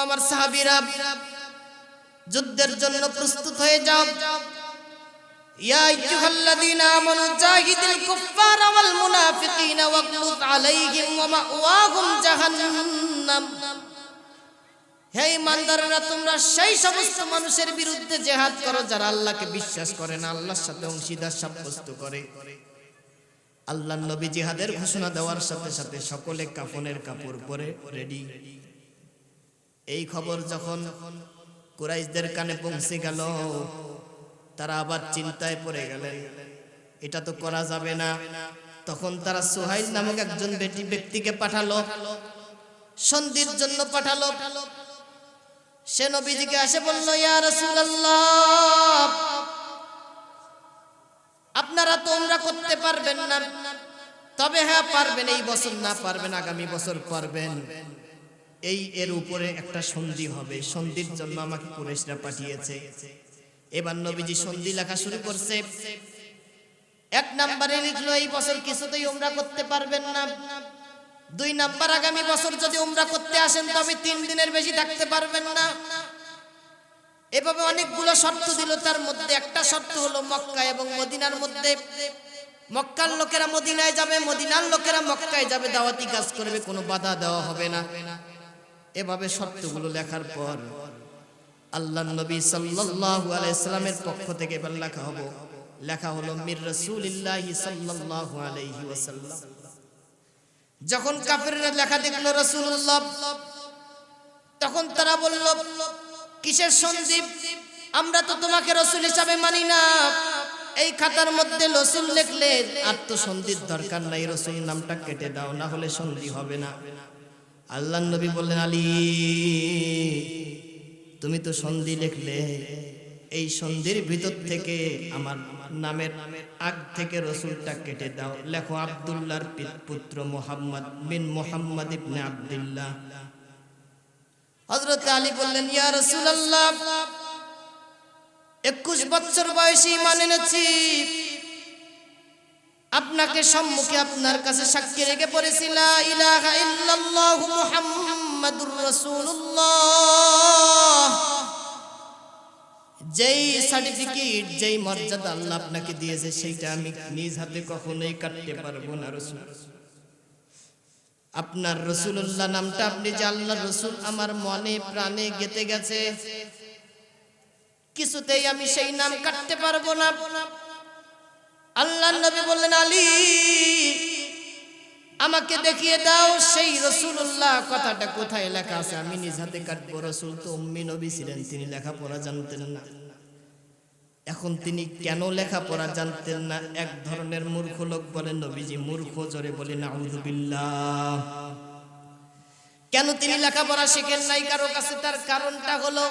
আমার সাহাবীরা যুদ্ধের জন্য প্রস্তুত হয়ে যাও। ইয়া আইয়ুহাল্লাযীনা আমানু জাহিদিল কুফফারা ওয়াল মুনাফিকিনা ওয়াগলুয আলাইহিম ওয়া মাওয়াহুম জাহান্নাম। হে ঈমানদাররা, তোমরা সেই সমস্ত মানুষের বিরুদ্ধে জিহাদ করো যারা আল্লাহকে বিশ্বাস করে না, আল্লাহর সাথে অংশীদার সাব্যস্ত করে। আল্লাহর নবী জিহাদের ঘোষণা দেওয়ার সাথে সাথে সকলে কাফনের কাপড় পরে রেডি। এই খবর যখন কুরাইশদের কানে পৌঁছে গেল, তারা আবার চিন্তায় পড়ে গেলেন, এটা তো করা যাবে না। তখন তারা সুহাইল নামক একজন ব্যক্তিকে পাঠালো, সন্ধির জন্য পাঠালো। সে নবীজিকে এসে বলল, ইয়া রাসূলুল্লাহ, আপনারা তো উমরা করতে পারবেন না, তবে হ্যাঁ পারবেন এই বছর, না পারবেন আগামী বছর পারবেন। এর উপরে একটা সন্ধি হবে, সন্ধির জন্য আমাকে কুরাইশরা পাঠিয়েছে। এবার নবীজি সন্ধি লেখা শুরু করছে। এক নম্বরে লিখলো, এই বছর কিছুতেই উমরা করতে পারবেন না। 2 নাম্বার, আগামী বছর যদি উমরা করতে আসেন তবে 3 দিনের বেশি থাকতে পারবেন না। এভাবে অনেকগুলো শর্ত দিল। তার মধ্যে একটা শর্ত হলো মক্কা এবং মদিনার মধ্যে, মক্কার লোকেরা মদিনায় যাবে, মদিনার লোকেরা মক্কায় যাবে, দাওয়াতি কাজ করবে, কোনো বাধা দেওয়া হবে না। এভাবে শর্তগুলো লেখার পর আল্লাহর নবী সাল্লাল্লাহু আলাইহি সাল্লামের পক্ষ থেকে এবার লেখা হলো মির রাসূলিল্লাহি সাল্লাল্লাহু আলাইহি ওয়াসাল্লাম। যখন কাফেররা লেখা দেখলো রাসূলুল্লাহ, তখন তারা বলল, কিসের সন্ধি? আমরা তো তোমাকে রাসূল হিসাবে মানি না। এই খাতার মধ্যে রাসূল লিখলে আর তো সন্ধির দরকার নাই, রাসূল নামটা কেটে দাও, না হলে সন্ধি হবে না। আল্লাহর নবী বললেন, আলী, তুমি তো সন্ধি লিখলে, এই সন্ধির ভিতর থেকে আমার নামের আগ থেকে রাসূলটা কেটে দাও, লেখো আব্দুল্লাহর পুত্র মুহাম্মদ বিন মুহাম্মদ ইবনে আব্দুল্লাহ। হযরত আলী বললেন, ইয়া রাসূলুল্লাহ, 21 বছর বয়সে ঈমান এনেছি, আপনাকে সম্মুখে আপনার কাছে সাক্ষী রেখে পড়েছি লা ইলাহা ইল্লাল্লাহু মুহাম্মাদুর রাসূলুল্লাহ। যেই সার্টিফিকেট, যেই মর্যাদা আল্লাহ আপনাকে দিয়েছে, সেইটা আমি নিজ হাতে কখনোই কাটতে পারবো না। রাসূল, আপনার রাসূলুল্লাহ নামটা, আপনি যে আল্লাহর রাসূল, আমার মনে প্রাণে গেঁথে গেছে, কিছুতেই আমি সেই নাম কাটতে পারবো না। আল্লাহর নবী বললেন, আলী, আমাকে দেখিয়ে দাও সেই রাসূলুল্লাহ কথাটা কোথায় লেখা আছে, আমি নিজ হাতে কাটবো। রাসূল তো উম্মি নবী ছিলেন, তিনি লেখাপড়া জানতেন না। এখন তিনি কেন লেখাপড়া জানতেন না? এক ধরনের মূর্খ লোক বলেন, নবীজি মূর্খ, জোরে বলি নাউযুবিল্লাহ। কেন তিনি লেখাপড়া শিখেন নাই কারো কাছে? তার কারণটা হলো,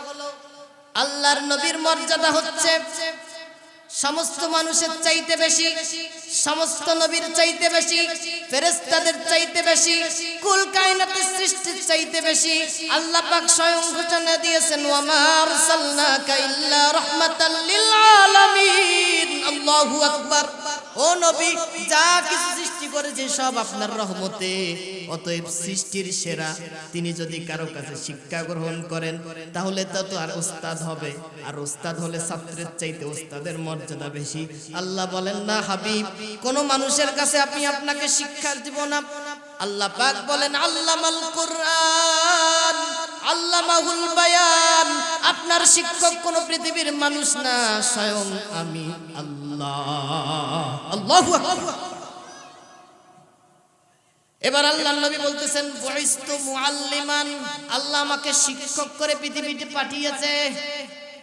আল্লাহর নবীর মর্যাদা হচ্ছে সমস্ত মানুষের চাইতে বেশি, সমস্ত নবীর চাইতে বেশি, ফেরেশতাদের চাইতে বেশি, কুল কায়নাতের সৃষ্টির চাইতে বেশি। আল্লাহ পাক স্বয়ং ঘোষণা দিয়েছেন, ওয়া মা আরসালনাকা ইল্লা রাহমাতাল লিল আলামিন। আল্লাহু আকবার। ও নবী, যা কিছু সৃষ্টি করেছে সব আপনার রহমতে, অতএব সৃষ্টির সেরা তিনি যদি কারো কাছে শিক্ষা গ্রহণ করেন তাহলে তো আর ওস্তাদ হবে, আর ওস্তাদ হলে ছাত্রের চাইতে ওস্তাদের মর্যাদা বেশি। আল্লাহ বলেন না, হাবিব, কোন মানুষের কাছে আমি আপনাকে শিক্ষা দিব না। আল্লাহ পাক বলেন, আল্লামাল কুরআন আল্লামাহুল বায়ান। আপনার শিক্ষক কোন পৃথিবীর মানুষ না, স্বয়ং আমি আল্লাহ। আল্লাহু আকবার। এবার আল্লাহর নবী বলতেছেন, বুইস্তু মুআল্লিমান, আল্লাহ আমাকে শিক্ষক করে পৃথিবীতে পাঠিয়েছে।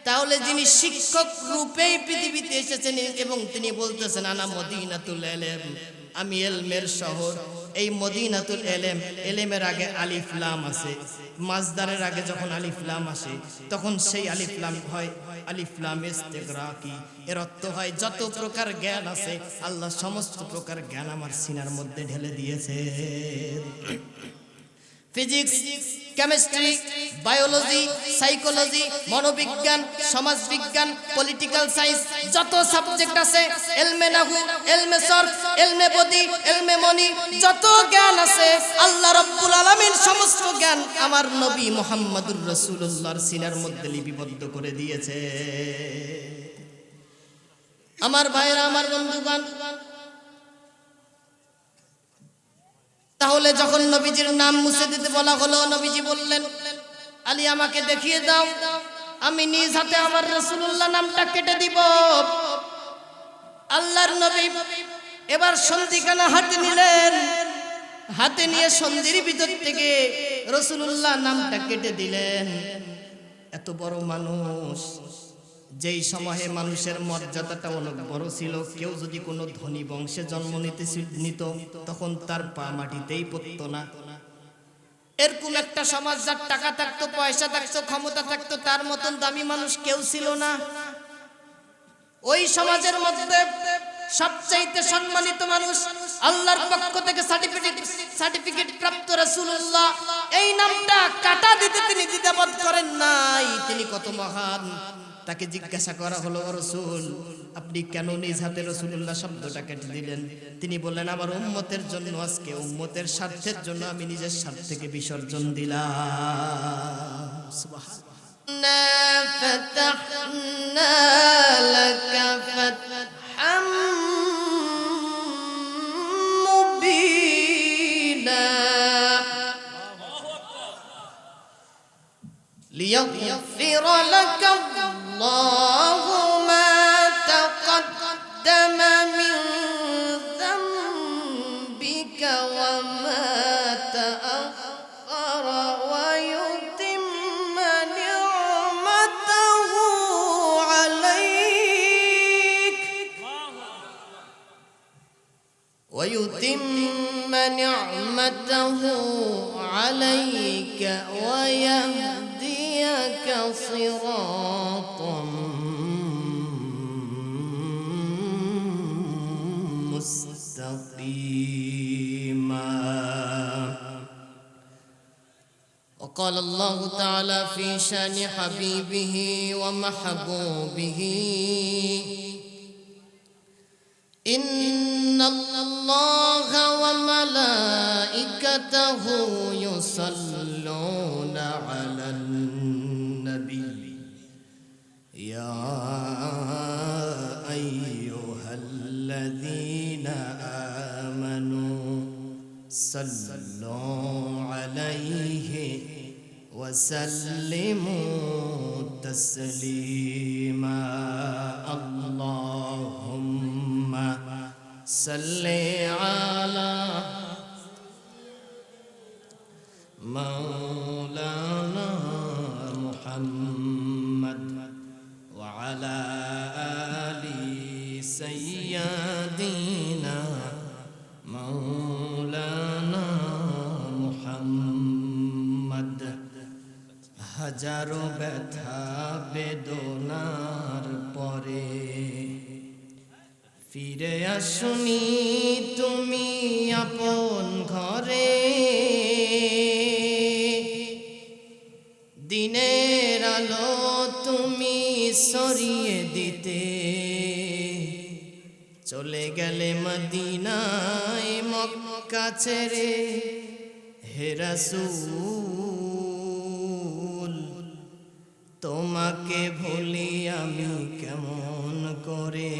তাহলে যিনি শিক্ষক রূপেই পৃথিবীতে এসেছেন এবং তিনি বলতেছেন, আনা মদিনাতুল ইলম, আমি ইলমের শহর। এই মদিনাতুল ইলম, ইলমের আগে আলিফ লাম আছে, মাজদারের আগে যখন আলিফ লাম আসে তখন সেই আলিফ লাম হয় আলিফ লাম ইস্তিগরাকি। এর অর্থ হয় যত প্রকার জ্ঞান আছে আল্লাহ সমস্ত প্রকার জ্ঞান আমার সিনার মধ্যে ঢেলে দিয়েছে। ফিজিক্স, কেমিস্ট্রি, বায়োলজি, সাইকোলজি, মনোবিজ্ঞান, সমাজবিজ্ঞান, পলিটিক্যাল সায়েন্স, যত সাবজেক্ট আছে, এলমে নাহু, এলমে সরফ, এলমে বদি, এলমে মনি, যত জ্ঞান আছে আল্লাহ রাব্বুল আলামিন সমস্ত জ্ঞান আমার নবী মুহাম্মদুর রাসূলুল্লাহর সিনার মধ্যে লিপিবদ্ধ করে দিয়েছে। আমার ভাইরা, আমার বন্ধুগণ, তাহলে যখন নবীজির নাম মুছে দিতে বলা হলো, নবীজি বললেন, আলী আমাকে দেখিয়ে দাও, আমি নিজ হাতে আমার রাসূলুল্লাহ নামটা কেটে দিব। আল্লাহর নবী এবার সন্ধিখানা হাতে নিলেন, হাতে নিয়ে সন্ধির ভিতর থেকে রাসূলুল্লাহ নামটা কেটে দিলেন। এত বড় মানুষ, যেই সময়ে মানুষের মর্যাদাটা অনেক বড় ছিল, কেউ যদি কোনো ধনী বংশে জন্ম নিত তখন তার পা মাটিতেই পড়তো না। এরকম একটা সমাজ, যার টাকা থাকতো, পয়সা থাকতো, ক্ষমতা থাকতো, তার মতন দামি মানুষ কেউ ছিল না। ওই সমাজের মধ্যে সবচাইতে সম্মানিত মানুষ, আল্লাহর পক্ষ থেকে সার্টিফিকেট প্রাপ্ত রাসূলুল্লাহ, এই নামটা কাটা দিতে তিনি দ্বিধাবোধ করেন নাই। তিনি কত মহান। তাকে জিজ্ঞাসা করা হলো, ও রাসূল, আপনি কেন নিজ হাতে রাসূলুল্লাহ শব্দটা কেটে দিলেন? তিনি বললেন, আমার উম্মতের জন্য, আজকে উম্মতের স্বার্থের জন্য আমি নিজের স্বার্থ থেকে বিসর্জন দিলাম। সুবহানাল্লাহ। ফাতাহনা লাকা ফাতহাম মুবিনা লিয়াগফিরা লাকা আল্লাহু মা তাকদ্দামা মিন যামবিকা ওয়া মা তাআখারা ওয়া ইউতিম্মা নি'মাতাহু আলাইক ওয়া ইয়াহদিয়াকা সিরাতাম মুস্তাকিমা। وقال الله تعالى في شان حبيبه ومحبوبه: إن الله وملائكته يصلون على النبي يا أيها الذين آمنوا صلوا عليه وسلموا تسليما. اللهم صل على مولانا محمد وعلى آل سيدنا مولانا محمد. হাজারো ব্যথা বেদনার পরে ফিরে আসুনি তুমি আপন ঘরে। দিনের আলো তুমি সরিয়ে দিতে চলে গেলে মদিনায় মক্কা ছেড়ে। হে রাসূল, তোমাকে ভুলি আমি কেমন করে?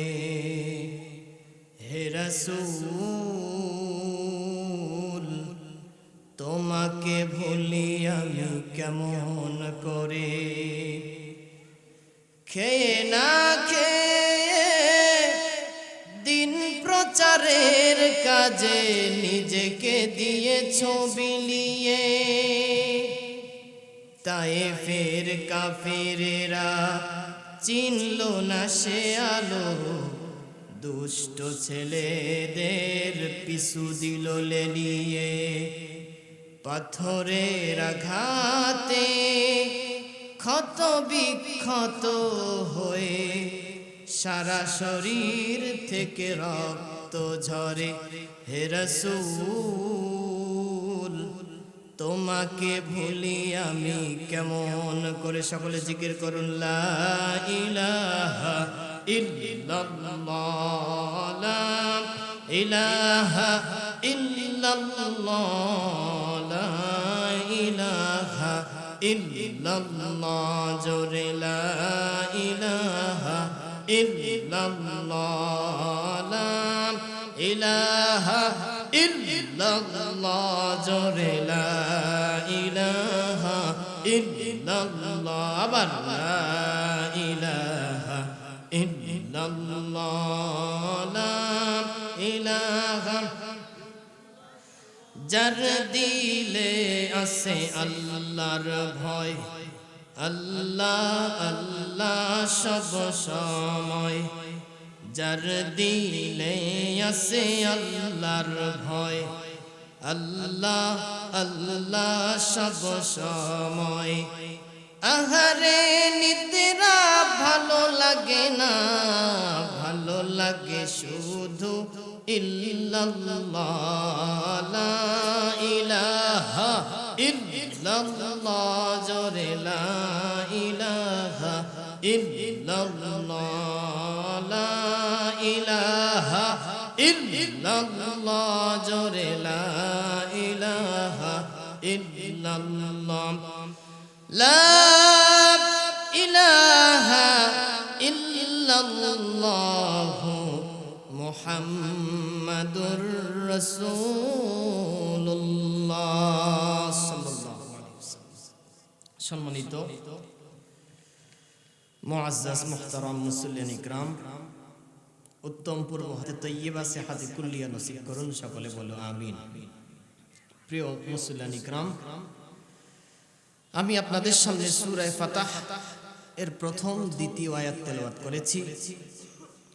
হে রাসূল, তোমাকে ভুলি আমি কেমন করে? খেয়ে না খেয়ে দিন প্রচারের কাজে নিজেকে দিয়েছ বিলিয়ে। তায়েফের কাফেরেরা চিনল না সে আলো, দুষ্ট ছেলেদের পিছু দিল লেলিয়ে। পাথরের আঘাতে ক্ষত বিক্ষত হয়ে সারা শরীর থেকে রক্ত ঝরে। হে রাসূল, তোমাকে ভুলি আমি কেমন করে, সকলে জিকির করুন লা ইলাহা ইল্লাল্লাহ, লা ইলাহা ইল্লাল্লাহ, লা ইলাহা ইল্লাল্লাহ, জোরে লা ইলাহা ইল্লাল্লাহ, লা ইলাহা ইল্লাল্লাহ, জোরে লা ইলাহা ইল্লাল্লাহ, আবার লা ইলাহা ইল্লাল্লাহ, লা ইলাহা। যার দিলে আছে আল্লাহর ভয়, আল্লাহ আল্লাহ সব সময়, যার দিলে আছে আল্লাহর ভয়, আল্লাহ আল্লাহ সব সময়। আহারে নিদ্রা ভালো লাগে না, ভালো লাগে শুধু ইল্লাল্লাহ, লা ইলাহা ইল্লাল্লাহ, জোরে লা ইলাহা ইল্লাল্লাহ, লা ইলাহা ইল্লাল্লাহ, জোরে লা ইলাহা ইল্লাল্লাহ, লা ইলাহা ইল্লাল্লাহ, মুহাম্মাদুর রাসূলুল্লাহ সাল্লাল্লাহু আলাইহি ওয়াসাল্লাম। সম্মানিত মুআজ্জাজ মুহতারাম মুসল্লিয়ান ইকরাম, উত্তম পূর্ব হাতে তৈয়বা সিহাতে কুল্লিয়া নসিব করুন, সকলে বলো আমিন। প্রিয় মুসল্লিয়ান ইকরাম, আমি আপনাদের সামনে সূরা ফাতাহ এর প্রথম দ্বিতীয় আয়াত তেলাওয়াত করেছি।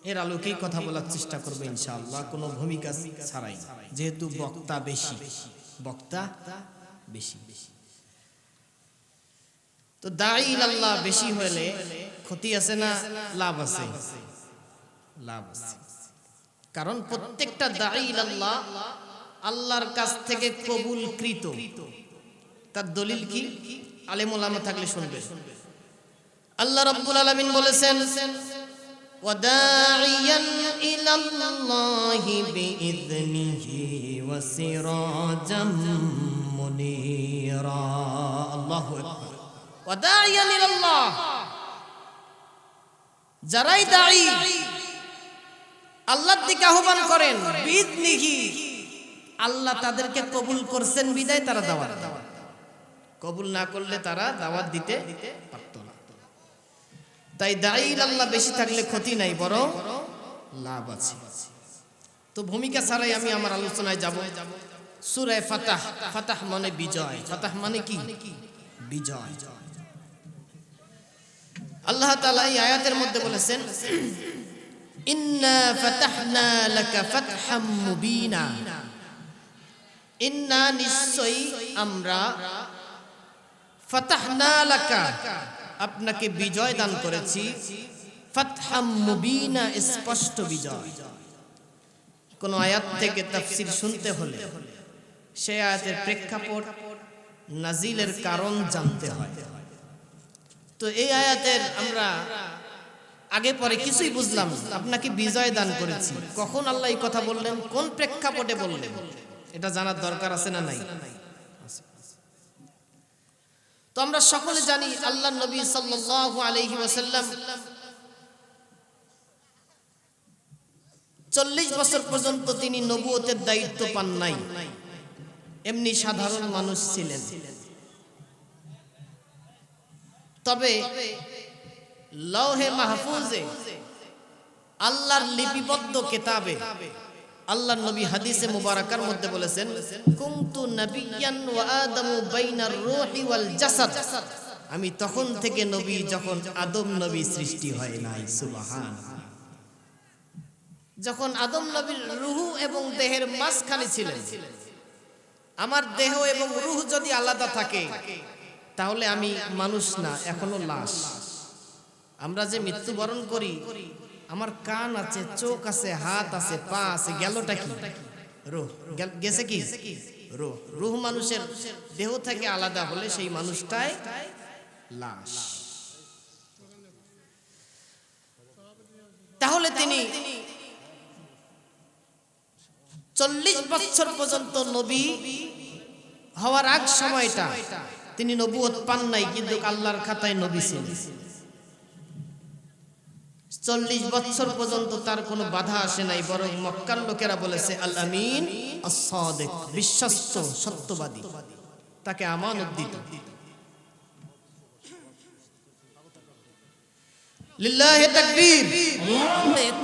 এর আলোকেই কথা বলার চেষ্টা করব ইনশাআল্লাহ, কোনো ভূমিকা ছাড়াই, যেহেতু বক্তা বেশি। তো দাঈ ইলাল্লাহ বেশি হলে ক্ষতি আছে না লাভ আছে? লাভ আছে, কারণ প্রত্যেকটা দাঈ ইলাল্লাহ আল্লাহর কাছ থেকে কবুলকৃত। তার দলিল কি? আলেম ওলামা থাকলে শুনবে। আল্লাহ রাব্বুল আলামিন বলেছেন وَدَاعِيًا إِلَى اللَّهِ بِإِذْنِهِ وَسِرَاجًا مُنِيرًا। আল্লাহু আকবার। وَدَاعِيًا إِلَى اللَّهِ, যারাই দাঈ আল্লাহর দিকে আহ্বান করেন, বিইذনিহি, আল্লাহ তাদেরকে কবুল করছেন বিদায় তারা দাওয়াত দেয়। কবুল না করলে তারা দাওয়াত দিতে পারত না। তাই দাঈ ইলাল্লাহ বেশি থাকলে ক্ষতি নাই, বরং লাভ আছে। তো ভূমিকা ছাড়াই আমি আমার আলোচনায় যাব। সূরা ফাতাহ, ফাতাহ মানে বিজয়। ফাতাহ মানে কি? বিজয়। আল্লাহ তাআলা এই আয়াতের মধ্যে বলেছেন ইন্না ফাতাহনা লাকা ফাতহাম মুবিনা, ইন্না নিশ্চয়ই আমরা, ফাতাহনা লাকা আপনাকে বিজয় দান করেছি, ফাতহাম মুবিনা স্পষ্ট বিজয়। কোন আয়াত থেকে তাফসীর শুনতে হলে সেই আয়াতের প্রেক্ষাপট, নাজিলের কারণ জানতে হয়। তো এই আয়াতের আমরা আগে পরে কিছুই বুঝলাম, আপনাকে বিজয় দান করেছি, কখন আল্লাহ এই কথা বললেন, কোন প্রেক্ষাপটে বললেন, এটা জানার দরকার আছে না নাই? তো আমরা সকলে জানি আল্লাহর নবী সাল্লাল্লাহু আলাইহি ওয়াসাল্লাম 40 বছর পর্যন্ত তিনি নবুয়তের দায়িত্ব পান নাই, এমনি সাধারণ মানুষ ছিলেন। তবে লৌহে মাহফুজে আল্লাহর লিপিবদ্ধ কিতাবে আল্লাহর নবী হাদিসে মুবারাকার মধ্যে বলেছেন কুনতু নাবিয়্যান ওয়া আদামু বাইনার রূহি ওয়াল জাসাদ, আমি তখন থেকে নবী যখন আদম নবী সৃষ্টি হয় নাই। সুবহানাল্লাহ। যখন আদম নবীর রূহ এবং দেহের মাঝখানে ছিলেন। আমার দেহ এবং রূহ যদি আলাদা থাকে তাহলে আমি মানুষ না, এখনো লাশ। আমরা যে মৃত্যুবরণ করি, আমার কান আছে, চোখ আছে, হাত আছে, পা আছে, গেলটা কি? রূহ। গেছে কি? রূহ। রূহ মানুষের দেহ থেকে আলাদা হলে সেই মানুষটাই লাশ। তাহলে তিনি 40 বছর পর্যন্ত নবী হওয়ার আগ সময়টা তিনি নবুয়ত পান নাই, কিন্তু আল্লাহর খাতায় নবী ছিলেন। 40 বছর পর্যন্ত তার কোনো বাধা আসে নাই, বরং মক্কার লোকেরা বলেছে আল আমিন আস-সাদিক, বিশ্বস্ত সত্যবাদী, তাকে আমানত দিত। লিল্লাহি তাকবীর।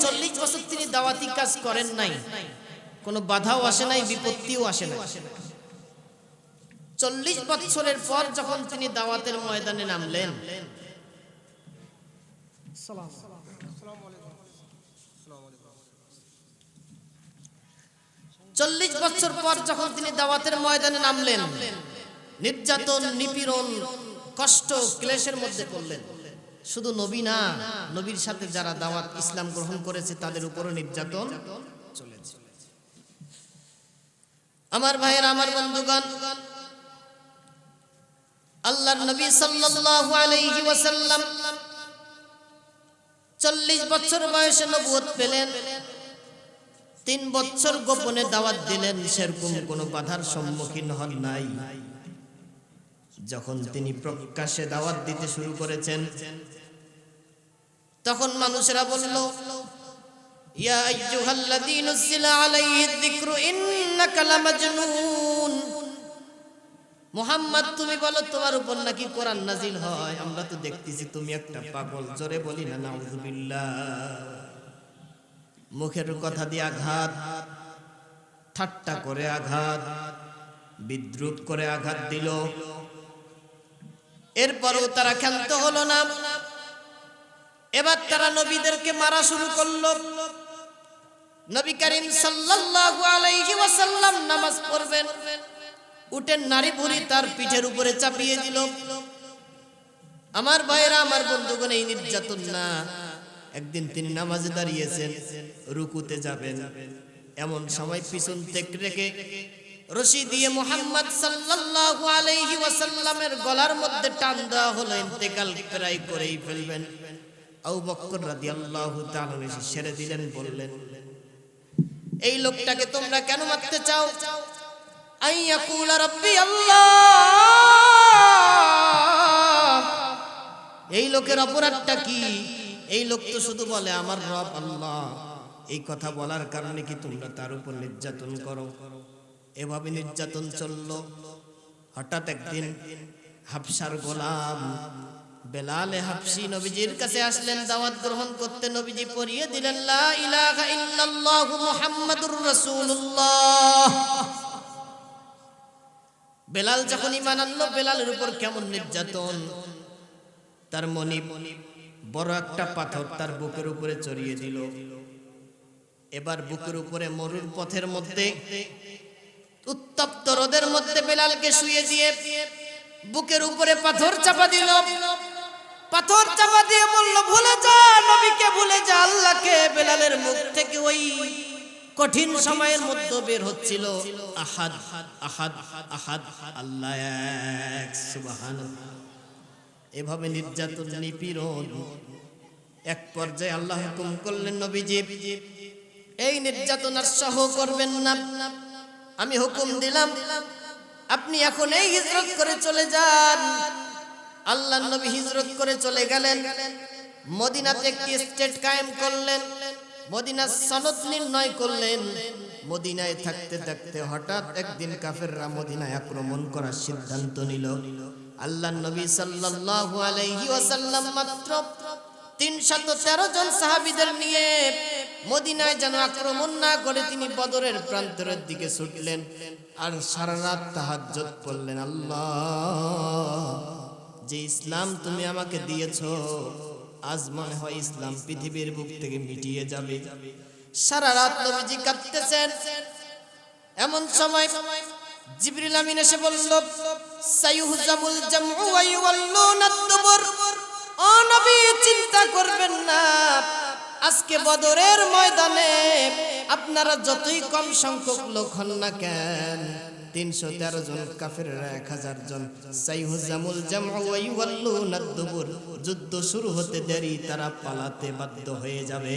40 বছর তিনি দাওয়াতি কাজ করেন নাই, কোনো বাধাও আসে নাই, বিপত্তিও আসে নাই। 40 বছরের পর যখন তিনি দাওয়াতের ময়দানে নামলেন, 40 বছর পর যখন তিনি দাওয়াতের ময়দানে নামলেন, নির্যাতন, নিপীড়ন, কষ্ট, ক্লেশের মধ্যে পড়লেন। শুধু নবী না, নবীর সাথে যারা দাওয়াত ইসলাম গ্রহণ করেছে তাদের উপরও নির্যাতন চলেছে। আমার ভাইয়েরা, আমার বন্ধুগণ, আল্লাহর নবী সাল্লাল্লাহু আলাইহি ওয়াসাল্লাম 40 বছর বয়সে নবুয়ত পেলেন। 3 বছর গোপনে দাওয়াত দিলেন, সেরকম কোনো বাধার সম্মুখীন হন নাই। যখন তিনি প্রকাশ্যে দাওয়াত দিতে শুরু করেছেন, তখন মানুষেরা বলল, ইয়া আইয়ুহাল্লাযীনা নুযিলা আলাইহিদ যিকরু ইন্নাকা লামাজনুন। মুহাম্মদ, তুমি বলো তোমার উপর নাকি কোরআন নাজিল হয়? আমরা তো দেখতেছি তুমি একটা পাগল। জোরে বলি না নাউযুবিল্লাহ। মুখের কথা দিয়ে আঘাত, ঠাট্টা করে আঘাত, বিদ্রুপ করে আঘাত দিল। এরপরও তারা ক্ষান্ত হলো না। এবার তারা নবীদেরকে মারা শুরু করলো। নবী করিম সাল্লাল্লাহু আলাইহি ওয়াসাল্লাম নামাজ পড়বেন, উটের নাড়ি ভুঁড়ি তার পিঠের উপরে চাপিয়ে দিল। আমার ভাইরা, আমার বন্ধুগণ, এই নির্যাতন না। একদিন তিনি নামাজে দাঁড়িয়েছেন, রুকুতে যাবেন, এমন সময় পিছন থেকে রেখে রশি দিয়ে মুহাম্মদ সাল্লাল্লাহু আলাইহি ওয়াসাল্লামের গলার মধ্যে টান দেওয়া হলো। ইন্তেকাল প্রায় করেই ফেলবেন। আবু বকর রাদিয়াল্লাহু তাআলা এসে ছেড়ে দিলেন, বললেন, এই লোকটাকে তোমরা কেন মারতে চাও? আইয়াকুলা রাব্বি আল্লাহ। এই লোকের অপরাধটা কি? এই লোক তো শুধু বলে আমার রব আল্লাহ। এই কথা বলার কারণে কি তোমরা তার উপর নির্যাতন করো? এভাবে নির্যাতন চলল। হঠাৎ একদিন হাবশার গোলাম বেলালে হাবশি নবীজির কাছে আসলেন দাওয়াত গ্রহণ করতে। নবীজি পড়িয়ে দিলেন লা ইলাহা ইল্লাল্লাহু মুহাম্মাদুর রাসূলুল্লাহ। বেলাল যখন ঈমান আনলো, বেলালের উপর কেমন নির্যাতন! তার মনিব বড় একটা পাথর তার বুকের উপরে চড়িয়ে দিল। এবার বুকের উপরে মরুর পথের মধ্যে, উত্তপ্ত রোদের মধ্যে বেলালকে শুয়ে দিয়ে বুকের উপরে পাথর চাপা দিল। পাথর চাপা দিয়ে বলল, ভুলে যা নবীকে, ভুলে যা আল্লাহকে। বেলালের মুখ থেকে ওই কঠিন সময়ের মধ্যে বের হচ্ছিল আহাদ আহাদ আহাদ, আল্লাহ এক, সুবহানাল্লাহ। এভাবে নির্যাতন, নিপীড়ন। এক পর্যায়ে আল্লাহ হুকুম করলেন, নবীজি এই নির্যাতন আর সহ করবেন না। আমি হুকুম দিলাম, আপনি এখন এই হিজরত করে চলে যান। আল্লাহর নবী হিজরত করে চলে গেলেন। মদিনাতে একটি স্টেট কায়েম করলেন, মদিনার সনদ নির্ণয় করলেন। মদিনায় থাকতে থাকতে হঠাৎ একদিন কাফেররা মদিনায় আক্রমণ করার সিদ্ধান্ত নিল। আল্লাহর নবী সাল্লাল্লাহু আলাইহি ওয়াসাল্লাম মাত্র 313 জন সাহাবীদের নিয়ে মদিনায় যেন আক্রমণ না করে তিনি বদরের প্রান্তরের দিকে ছুটলেন আর সারা রাত তাহাজ্জুদ পড়লেন। আল্লাহ, যে ইসলাম তুমি আমাকে দিয়েছো, আজ মনে হয় ইসলাম পৃথিবীর বুক থেকে মিটিয়ে যাবে। সারা রাত নবীজি কাঁদতেছেন। এমন সময় জিবরিল আমিন এসে বলল, সায়ুহজামুল জামউ ওয়া ইউওয়াল্লুনাদ দুবুর। ও নবী, চিন্তা করবেন না, আজকে বদরের ময়দানে আপনারা যতই কম সংখ্যক লোক হন না কেন, 313 জন, কাফেররা 1000 জন। সাইহুজামুল জামউ ওয়া ইউওয়াল্লুনাদ দুবুর, যুদ্ধ শুরু হতে দেরি, তারা পালাতে বাধ্য হয়ে যাবে।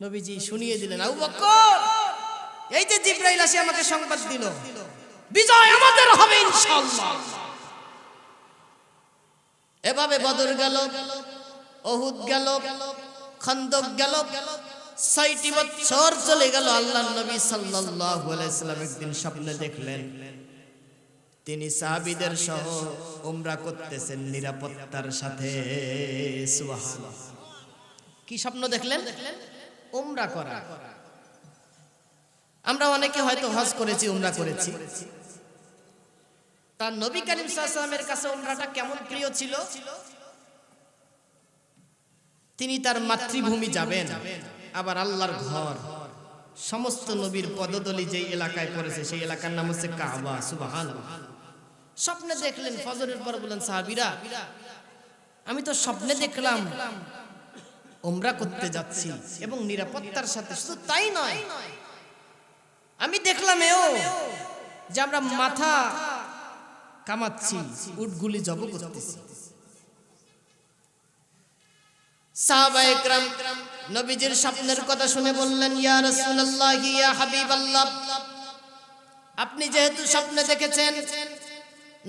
নবীজি শুনিয়ে দিলেন, আবু বকর, এই যে জিবরাইল এসে আমাকে সংবাদ দিল, বিজয় আমাদের হবে ইনশাআল্লাহ। এভাবে বদর গেল, উহুদ গেল, খন্দক গেল, 6টি বছর চলে গেল। আল্লাহর নবী সাল্লাল্লাহু আলাইহি ওয়াসাল্লাম একদিন স্বপ্নে দেখলেন তিনি সাহাবীদের সহ উমরা করতেছেন নিরাপত্তার সাথে। সুবহানাল্লাহ। কি স্বপ্ন দেখলেন? উমরা করা। আমরা অনেকে হয়তো হজ করেছি, উমরা করেছি। তার নবী করিম সাল্লাল্লাহু আলাইহি ওয়াসাল্লামের কাছে উমরাটা কেমন প্রিয় ছিল? তিনি তার মাতৃভূমি যাবেন, আবার আল্লাহর ঘর, সমস্ত নবীর পদতলি যেই এলাকায় পড়েছে সেই এলাকার নাম হচ্ছে কাবা। সুবহানাল্লাহ। স্বপ্নে দেখলেন, ফজরের পর বলেন, সাহাবীরা, আমি তো স্বপ্নে দেখলাম উমরা করতে যাচ্ছি এবং নিরাপত্তার সাথে। শুধু তাই নয়, আমি দেখলাম এও যে আমরা মাথা কামাচ্ছি, উটগুলি জব করতেছি। সাহাবায়ে কেরাম নবীজির স্বপ্নের কথা শুনে বললেন, ইয়া রাসূলুল্লাহ, ইয়া হাবিবাল্লাহ, আপনি যেহেতু স্বপ্নে দেখেছেন,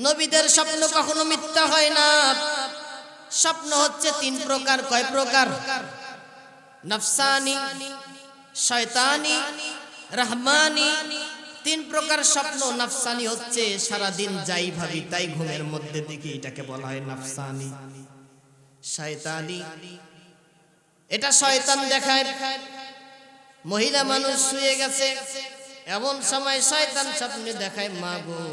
নবীদের স্বপ্ন কখনো মিথ্যা হয় না। স্বপ্ন হচ্ছে 3 প্রকার। কয় প্রকার? নফসানি, শয়তানি, রহমানি। 3 প্রকার স্বপ্ন। নফসানি হচ্ছে সারা দিন যাই ভাবি তাই ঘুমের মধ্যে দেখি, এটাকে বলা হয় নফসানি। শয়তানি, এটা শয়তান দেখায়। মহিলা মানুষ শুয়ে গেছে, এমন সময় শয়তান স্বপ্নে দেখায়, মা গো,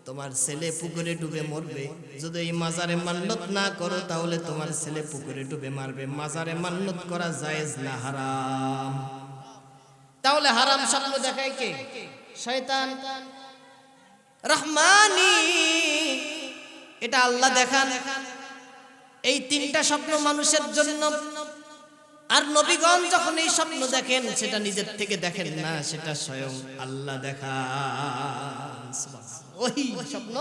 তোমার ছেলে পুকুরে ডুবে মরবে, যদি এই মাজারে মান্নত না করো তাহলে তোমার ছেলে পুকুরে ডুবে মারবে। মাজারে মান্নত করা জায়েজ না, হারাম। তাহলে হারাম স্বপ্ন দেখায় কে? শয়তান। রহমানি, এটা আল্লাহ দেখান। এই 3টা স্বপ্ন মানুষের জন্য। আর নবীগণ যখন এই স্বপ্ন দেখেন, সেটা নিজের থেকে দেখেন না, সেটা স্বয়ং আল্লাহ দেখান। ওহী স্বপ্ন,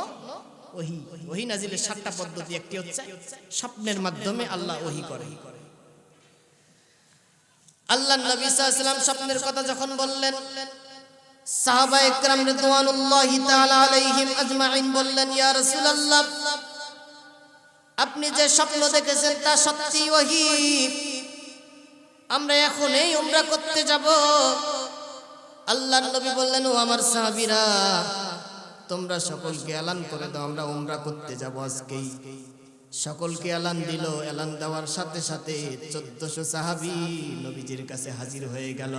ওহী। ওহী নাজিলের 7টা পদ্ধতি, একটি হচ্ছে স্বপ্নের মাধ্যমে আল্লাহ ওহী করে। আল্লাহর নবী সাল্লাল্লাহু আলাইহি ওয়াসাল্লাম স্বপ্নের কথা যখন বললেন, সাহাবায়ে কেরাম রিদওয়ানুল্লাহি তাআলা আলাইহিম আজমাইন বললেন, ইয়া রাসূলুল্লাহ, আপনি যে স্বপ্ন দেখেছেন তা সত্যি ওহী। আমরা এখন এই উমরা করতে যাব। আল্লাহর নবী বললেন, ও আমার সাহাবীরা, তোমরা সকলকে এলান করে দাও, আমরা উমরা করতে যাব আজকেই। সকলকে এলান দিল। এলান দেওয়ার সাথে সাথে 1400 সাহাবী নবীজির কাছে হাজির হয়ে গেল।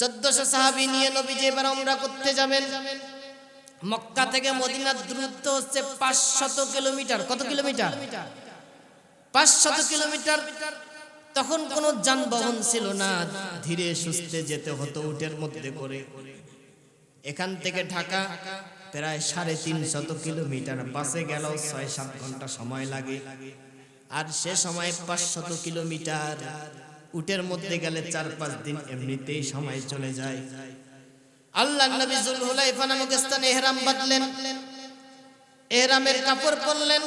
1400 সাহাবী নিয়ে নবীজি এবার উমরা করতে যাবেন। মক্কা থেকে মদিনার দূরত্ব হচ্ছে 500 কিলোমিটার। কত কিলোমিটার? 500 কিলোমিটার। তখন কোনো যানবাহন ছিল না, ধীরে সুস্থে যেতে হতো উটের মধ্যে করে। এখান থেকে ঢাকা প্রায় 350 কিলোমিটার, বাসে গেল 6-7 ঘন্টা সময় লাগে। আর সে সময় 500 কিলোমিটার, উটের মধ্যে গেলে 4-5 দিন এমনিতেই সময় চলে যায়। আল্লাহর নবী যুলহুলাইফা নামক স্থানে ইহরাম বাঁধলেন, ইহরামের কাপড় পরলেন।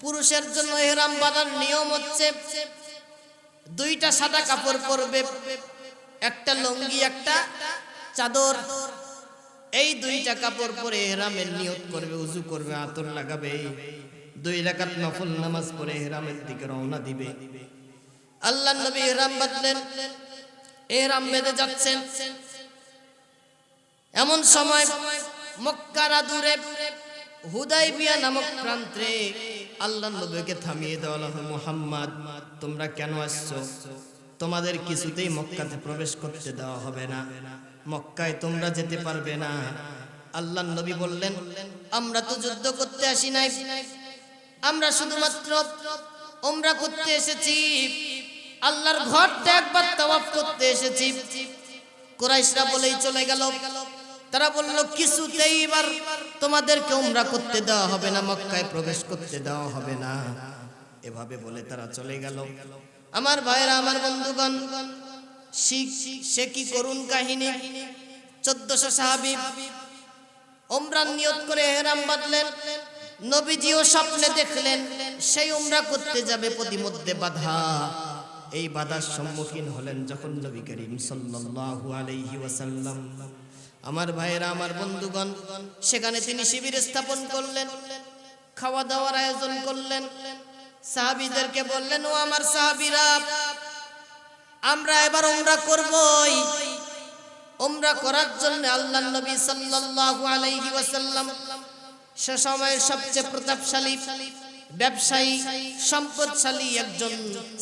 পুরুষের জন্য ইহরাম বাঁধার নিয়ম হচ্ছে 2টা সাদা কাপড় পরবে, একটা লুঙ্গি, একটা চাদর। এই 2টা কাপড় পরে ইহরামের নিয়ত করবে, ওযু করবে, আতর লাগাবে, 2 রাকাত নফল নামাজ পড়ে ইহরামের দিকে রওনা দিবে। আল্লাহর নবী ইহরাম বাঁধলেন, ইহরাম বেঁধে যাচ্ছেন। এমন সময় মক্কার দূরে হুদাইবিয়া নামক প্রান্তে আল্লাহর নবীকে থামিয়ে দেওয়া হলো, মুহাম্মদ, তোমরা কেন আসছো? তোমাদের কিছুতেই মক্কাতে প্রবেশ করতে দেওয়া হবে না, মক্কায় তোমরা যেতে পারবে না। আল্লাহর নবী বললেন, আমরা তো যুদ্ধ করতে আসি নাই, আমরা শুধুমাত্র উমরা করতে এসেছি, আল্লাহর ঘরটা একবার তাওয়াফ করতে এসেছি। কুরাইশরা বলেই চলে গেল। তারা বলল, কিছুতেই এবার তোমাদেরকে উমরা করতে দেওয়া হবে না, মক্কায় প্রবেশ করতে দেওয়া হবে না। এভাবে বলে তারা চলে গেল। আমার ভাইরা, আমার বন্ধুগণ, সে কি করুণ কাহিনী। 1400 সাহাবী উমরার নিয়ত করে ইহরাম বাঁধলেন। নবীজিও স্বপ্নে দেখলেন সেই উমরা করতে যাবে, প্রতিমধ্যে বাধা। এই বাধার সম্মুখীন হলেন যখন নবী করিম সাল্লাল্লাহু আলাইহি ওয়াসাল্লাম। আমার ভাইয়েরা, আমার বন্ধুগণ, সেখানে তিনি শিবির স্থাপন করলেন, খাওয়া দাওয়ার আয়োজন করলেন। সাহাবীদেরকে বললেন, ও আমার সাহাবীরা, আমরা এবার উমরা করবই। উমরা করার জন্য আল্লাহর নবী সাল্লাল্লাহু আলাইহি ওয়াসাল্লাম সে সময়ের সবচেয়ে প্রতাপশালী, ব্যবসায়ী, সম্পদশালী একজন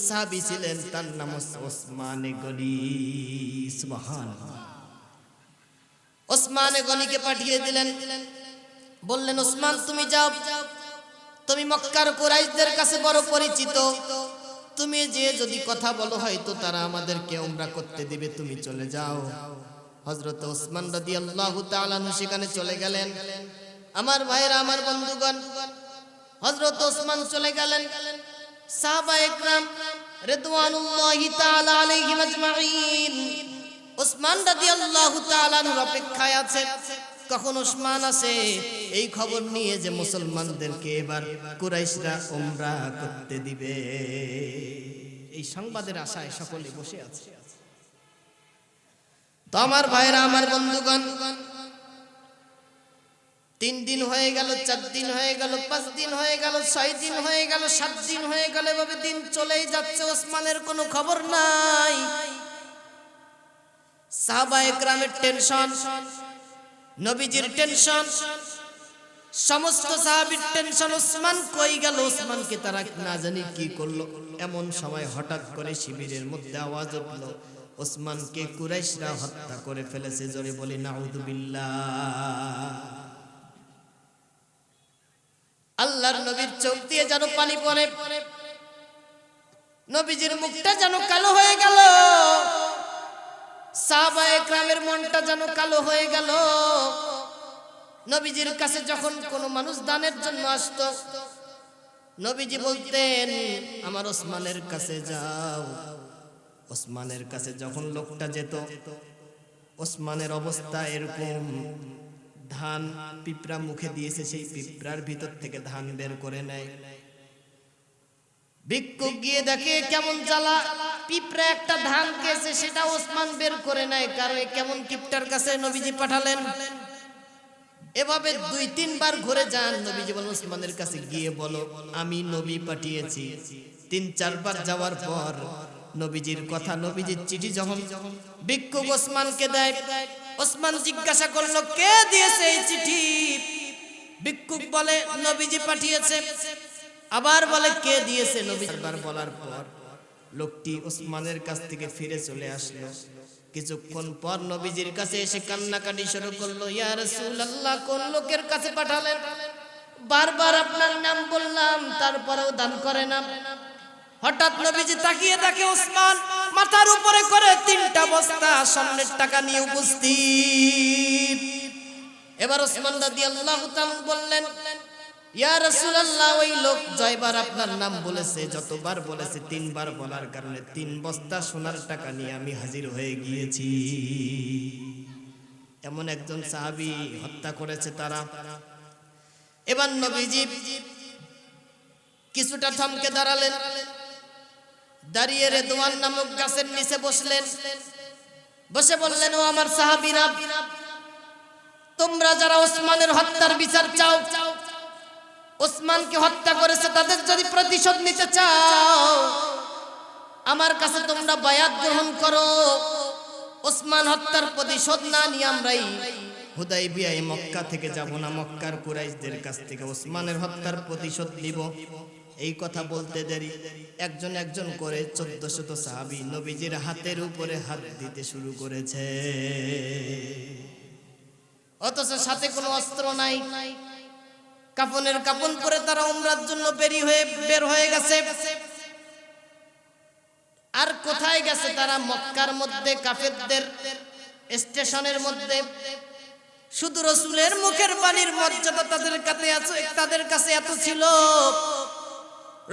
সাহাবী ছিলেন, তার নাম ওসমান গনি। সুবহানাল্লাহ। ওসমান গনিকে পাঠিয়ে দিলেন, বললেন, ওসমান তুমি যাও, তুমি মক্কার কুরাইশদের কাছে বড় পরিচিত, তুমি যে যদি কথা বলো হয়তো তারা আমাদেরকে উমরা করতে দিবে, তুমি চলে যাও। হযরত ওসমান রাদিয়াল্লাহু তাআলা সেখানে চলে গেলেন। আমার ভাইরা, আমার বন্ধুগণ, হযরত ওসমান চলে গেলেন। সাহাবায়ে কেরাম রিদওয়ানুল্লাহি তাআলা আলাইহিম আজমাইন ওসমান রাদিয়াল্লাহু তাআলা এর অপেক্ষায় আছে, কখন ওসমান আসে এই খবর নিয়ে যে মুসলমানদেরকে এবার কুরাইশরা উমরা করতে দিবে। এই সংবাদের আশায় সকলে বসে আছে। তো আমার ভাইরা, আমার বন্ধুগণ, 3 দিন হয়ে গেল, 4 দিন হয়ে গেল, 5 দিন হয়ে গেল, 6 দিন হয়ে গেল, 7 দিন হয়ে গেল, এভাবে দিন চলেই যাচ্ছে, ওসমানের কোনো খবর নাই। সাহাবায়ে কেরামের টেনশন, নবীজির টেনশন, সমস্ত সাহাবীর টেনশন, ওসমান কই গেল, ওসমানকে তারা না জানি কি করলো। এমন সময় হঠাৎ করে শিবিরের মধ্যে আওয়াজ উঠলো, ওসমানকে কুরাইশরা হত্যা করে ফেলেছে। জোরে বলি নাউযুবিল্লাহ। আল্লাহর নবীর চোখ দিয়ে যেন পানি পড়ে, নবীজির মুখটা যেন কালো হয়ে গেল, সাহাবায়ে কেরামের মনটা যেন কালো হয়ে গেল। নবীজির কাছে যখন কোনো মানুষ দানের জন্য আসতো, নবীজি বলতেন, আমার ওসমানের কাছে যাও। ওসমানের কাছে যখন লোকটা যেত, ওসমানের অবস্থা এরকম, ধান পিঁপড়া মুখে দিয়েছে, সেই পিঁপড়ার ভিতর থেকে ধান বের করে নেয়। ভিক্ষুক গিয়ে দেখে কেমন জ্বালা, পিঁপড়া একটা ধান খেয়েছে, সেটা ওসমান বের করে নেয়। কারণ কেমন কিপটার কাছে নবীজি পাঠালেন। এভাবে 2-3 বার ঘুরে যান। নবীজি বলেন, ওসমানের কাছে গিয়ে বলো আমি নবী পাঠিয়েছি। 3-4 বার যাওয়ার পর নবীজির কথা, নবীজির চিঠি যখন ভিক্ষুক ওসমানকে দেয়, ওসমান জিজ্ঞাসা করলো, কে দিয়েছে এই চিঠি? ভিক্ষুক বলে, নবীজি পাঠিয়েছে। আবার বলে, কে দিয়েছে? নবীজি বার বলার পর লোকটি ওসমানের কাছ থেকে ফিরে চলে আসলো। কিছুক্ষণ পর নবীজির কাছে এসে কান্নাকাটি শুরু করলো, ইয়া রাসূলুল্লাহ, কোন লোকের কাছে পাঠালেন? বারবার আপনার নাম বললাম, তারপরেও দান করে না। হঠাৎ নবীজি তাকিয়ে দেখে ওসমান মাথার উপরে করে 3টা বস্তা স্বর্ণের টাকা নিয়ে উপস্থিত। এবার ওসমান রাদিয়াল্লাহু তাআলা বললেন, ইয়া রাসূলুল্লাহ, ওই লোক জয়বার আপনার নাম বলেছে, যতবার বলেছে 3 বার বলার কারণে 3 বস্তা সোনার টাকা নিয়ে আমি হাজির হয়ে গিয়েছি। এমন একজন সাহাবী হত্যা করেছে তারা। এবার নবীজি কিছুটা থমকে দাঁড়ালেন, দাঁড়িয়ে রেদওয়ান নামক গাছের নিচে বসলেন। বসে বললেন, ও আমার সাহাবীরা, তোমরা যারা ওসমানের হত্যার বিচার চাও, ওসমানকে হত্যা করেছে তাদের যদি প্রতিশোধ নিতে চাও, আমার কাছে তোমরা বায়াত গ্রহণ করো। ওসমান হত্যার প্রতিশোধ না নিয়ে আমরাই হুদাইবিয়ায় মক্কা থেকে যাব না, মক্কার কুরাইশদের কাছ থেকে ওসমানের হত্যার প্রতিশোধ নিব। এই কথা বলতে দেরি একজন একজন করে 1400 সাহাবী নবীজির হাতের উপরে হাত দিতে শুরু করেছে। অথচ সাথে কোনো অস্ত্র নাই, কাফনের কাফন পরে তারা উমরার জন্য বের হয়ে গেছে। আর কোথায় গেছে তারা? মক্কার মধ্যে কাফেরদের স্টেশনের মধ্যে। শুধু রাসূলের মুখের বাণীর মর্যাদা তাদের কাছে এত ছিল,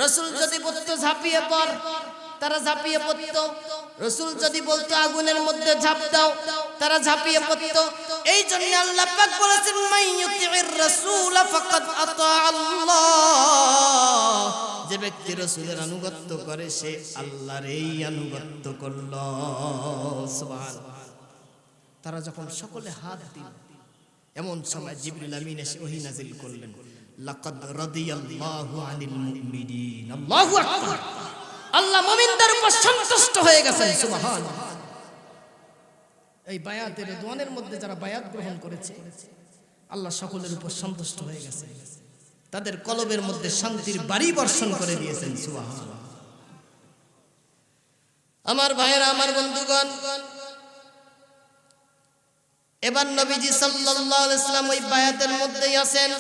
রাসূল যদি বলতো ঝাঁপিয়ে পড়, তারা ঝাঁপিয়ে পড়তো। রাসূল যদি বলতো আগুনের মধ্যে ঝাঁপ দাও, তারা ঝাঁপিয়ে পড়তো। এই জন্য আল্লাহ পাক বলেছেন মাইয়ুতির রাসূল ফাকাদ আতা আল্লাহ, যে ব্যক্তি রাসূলের আনুগত্য করে সে আল্লাহরই আনুগত্য করল। সুবহানাল্লাহ। তারা যখন সকলে হাত দিল, এমন সময় জিবরিল আমিন এসে ওহী নাযিল করলেন, লাকাদ রাদিয়াল্লাহু আনিল মুমিনিন। আল্লাহু আকবার। আল্লাহ মুমিনদের উপর সন্তুষ্ট হয়ে গেছেন। সুবহানাল্লাহ। এই বায়াতের দোয়ানের মধ্যে যারা বায়াত গ্রহণ করেছে, আল্লাহ সকলের উপর সন্তুষ্ট হয়ে গেছে, তাদের কলবের মধ্যে শান্তির বাড়ি বর্ষণ করে দিয়েছেন। সুবহানাল্লাহ। আমার ভাইয়েরা, আমার বন্ধুগণ, এবার নবীজি সাল্লাল্লাহু আলাইহি ওয়াসাল্লাম ওই বায়াতের মধ্যেই আছেন।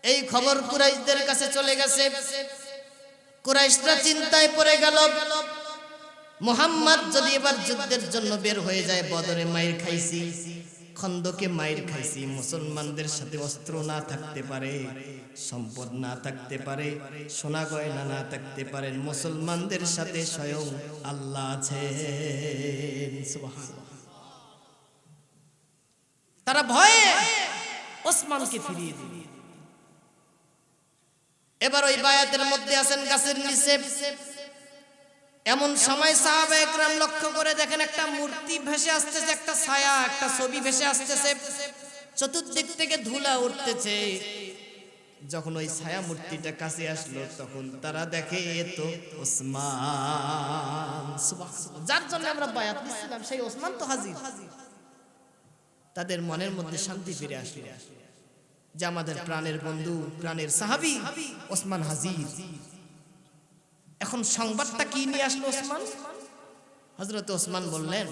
এই খবর কুরাইশদের কাছে চলে গেছে। কুরাইশরা চিন্তায় পড়ে গেল, মুহাম্মদ যদি এবার যুদ্ধের জন্য বের হয়ে যায়, বদরে মাইর খাইছি, খন্দকে মাইর খাইছি, মুসলমানদের সাথে অস্ত্র না থাকতে পারে, সম্পদ না থাকতে পারে, সোনা গয়না না থাকতে পারে, মুসলমানদের সাথে স্বয়ং আল্লাহ আছেন। সুবহানাল্লাহ। তারা ভয়ে ওসমানকে ফিরিয়ে দিল। এবার ওই বায়াতের মধ্যে আছেন গাছের নিচে। এমন সময় সাহাবায়ে কেরাম লক্ষ্য করে দেখেন একটা মূর্তি ভেসে আসতেছে, একটা ছায়া, একটা ছবি ভেসে আসতেছে, চতুর্দিক থেকে ধুলা উঠতেছে। যখন ওই ছায়া মূর্তিটা কাছে আসলো, তখন তারা দেখে এ তো ওসমান। সুবহানাল্লাহ। যার জন্য আমরা বায়াত নিছিলাম সেই ওসমান তো হাজির। তাদের মনের মধ্যে শান্তি ফিরে আসলো যে আমাদের প্রাণের বন্ধু, প্রাণের সাহাবী ওসমান হাজির। এখন সংবাদটা কি নিয়ে আসলো ওসমান? হযরত ওসমান বললেন,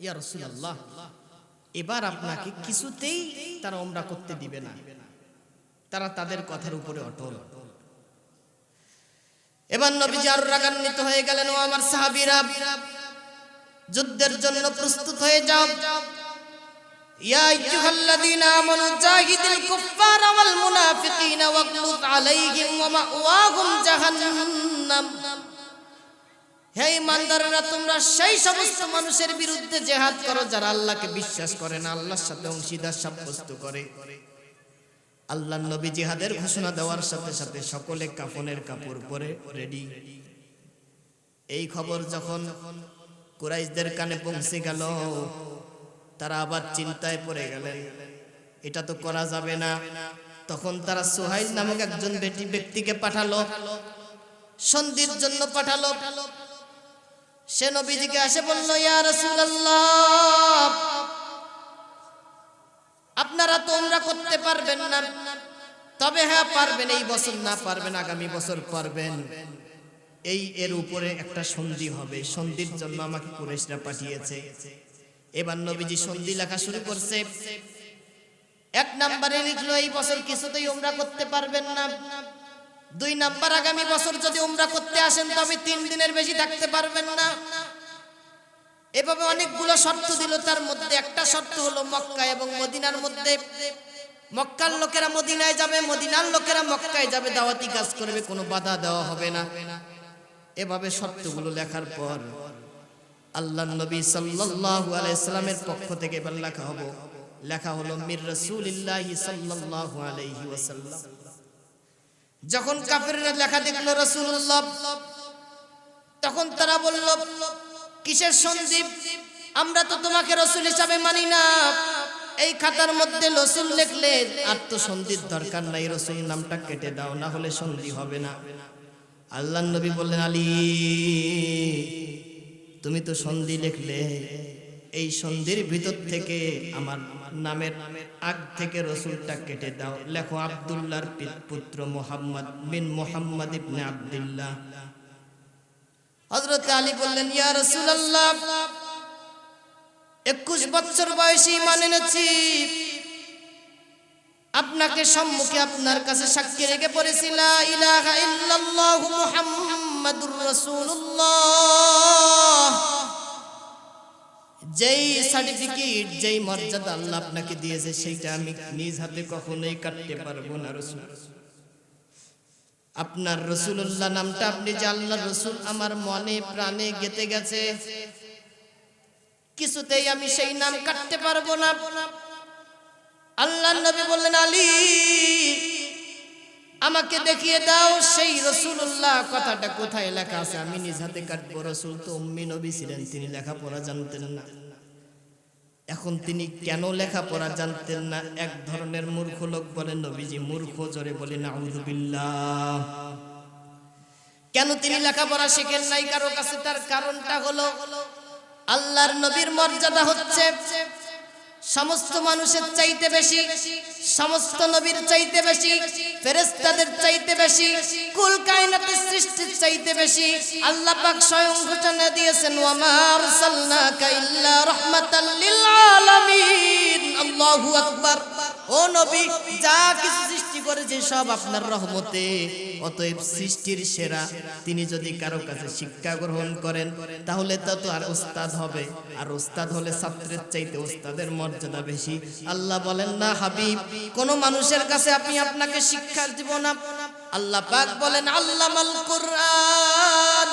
ইয়া রাসূলুল্লাহ, এবার আপনাকে কিছুতেই তারা উমরা করতে দিবে না, তারা তাদের কথার উপরে অটল। এবার নবীজি আরো রাগান্বিত হয়ে গেলেন, ও আমার সাহাবীরা, যুদ্ধের জন্য প্রস্তুত হয়ে যাও। ইয়া আইয়ুহাল্লাযীনা আমানু জাহিদিল কুফফারা ওয়াল মুনাফিকিনা ওয়াগলুয আলাইহিম ওয়া মাওয়াহুম জাহান্নাম। হে ঈমানদাররা, তোমরা সেই সমস্ত মানুষের বিরুদ্ধে জিহাদ করো যারা আল্লাহকে বিশ্বাস করে না, আল্লাহর সাথে অংশীদার সাব্যস্ত করে। আল্লাহর নবী জিহাদের ঘোষণা দেওয়ার সাথে সাথে সকলে কাফনের কাপড় পরে রেডি। এই খবর যখন কুরাইশদের কানে পৌঁছে গেল, তারা আবার চিন্তায় পড়ে গেলেন, এটা তো করা যাবে না। তখন তারা সুহাইল নামক একজন ব্যক্তিকে পাঠালো, সন্ধির জন্য পাঠালো। সে নবীজিকে এসে বলল, ইয়া রাসূলুল্লাহ, আপনারা তো উমরা করতে পারবেন না, তবে হ্যাঁ পারবেন এই বছর, না পারবেন আগামী বছর পারবেন। এর উপরে একটা সন্ধি হবে, সন্ধির জন্য আমাকে কুরাইশরা পাঠিয়েছে। এবার নবীজি সন্ধি লেখা শুরু করছে। এক নম্বরে লিখলো, এই বছর কিছুতেই উমরা করতে পারবেন না। 2 নাম্বার, আগামী বছর যদি উমরা করতে আসেন তবে 3 দিনের বেশি থাকতে পারবেন না। এভাবে অনেকগুলো শর্ত দিল। তার মধ্যে একটা শর্ত হলো মক্কা এবং মদিনার মধ্যে, মক্কার লোকেরা মদিনায় যাবে, মদিনার লোকেরা মক্কায় যাবে, দাওয়াতি কাজ করবে, কোনো বাধা দেওয়া হবে না। এভাবে শর্তগুলো লেখার পর আল্লাহর নবী সাল্লাল্লাহু আলাইহি সাল্লামের পক্ষ থেকে এবার লেখা হলো মির রাসূলিল্লাহি সাল্লাল্লাহু আলাইহি ওয়াসাল্লাম। যখন কাফেররা লেখা দেখলো রাসূলুল্লাহ, তখন তারা বলল, কিসের সন্ধি? আমরা তো তোমাকে রাসূল হিসাবে মানি না। এই খাতার মধ্যে রাসূল লিখলে আর তো সন্ধির দরকার নাই, রাসূল নামটা কেটে দাও, না হলে সন্ধি হবে না। আল্লাহর নবী বললেন, আলী, তুমি তো সন্ধি লিখলে, এই সন্ধির ভিতর থেকে আমার নামের আগ থেকে রাসূলটা কেটে দাও, লেখো আব্দুল্লাহর পুত্র মুহাম্মদ বিন মুহাম্মদ ইবনে আব্দুল্লাহ। হযরত আলী বললেন, ইয়া রাসূলুল্লাহ, 21 বছর বয়সে ঈমান এনেছি, আপনাকে সম্মুখে আপনার কাছে সাক্ষী রেখে পড়েছি লা ইলাহা ইল্লাল্লাহু মুহাম্মাদুর রাসূলুল্লাহ। যেই সার্টিফিকেট, যেই মর্যাদা আল্লাহ আপনাকে দিয়েছে, সেইটা আমি নিজ হাতে কখনোই কাটতে পারবো না রাসূল। আপনার রাসূলুল্লাহ নামটা আপনি যে আল্লাহর রাসূল আমার মনে প্রাণে গেঁথে গেছে, কিছুতেই আমি সেই নাম কাটতে পারবো না। আল্লাহর নবী বললেন, আলী আমাকে দেখিয়ে দাও সেই রাসূলুল্লাহ কথাটা কোথায় লেখা আছে, আমি নিজ হাতে কাটবো। রাসূল তো উম্মি নবী ছিলেন, তিনি লেখাপড়া জানতেন না। এখন তিনি কেন লেখাপড়া জানতেন না? এক ধরনের মূর্খ লোক বলেন নবীজি মূর্খ, জোরে বলে নাউযু বিল্লাহ। কেন তিনি লেখাপড়া শিখেন নাই কারো কাছে? তার কারণটা হলো আল্লাহর নবীর মর্যাদা হচ্ছে সমস্ত মানুষের চাইতে বেশি, সমস্ত নবীর চাইতে বেশি, ফেরেশতাদের চাইতে বেশি, কুল কায়নাতের সৃষ্টির চাইতে বেশি। আল্লাহ পাক স্বয়ং ঘোষণা দিয়েছেন, ওয়া মা আরসালনাকা ইল্লা রাহমাতাল লিল আলামিন। আল্লাহু আকবার। ও নবী, যা কিছু সৃষ্টি করেছে সব আপনার রহমতে। অতএব সৃষ্টির সেরা তিনি যদি কারো কাছে শিক্ষা গ্রহণ করেন তাহলে তা তো আর ওস্তাদ হবে, আর ওস্তাদ হলে ছাত্রের চাইতে ওস্তাদের মর্যাদা বেশি। আল্লাহ বলেন না হাবিব, কোন মানুষের কাছে আমি আপনাকে শিক্ষা দিব না। আল্লাহ পাক বলেন আল্লামাল কুরআন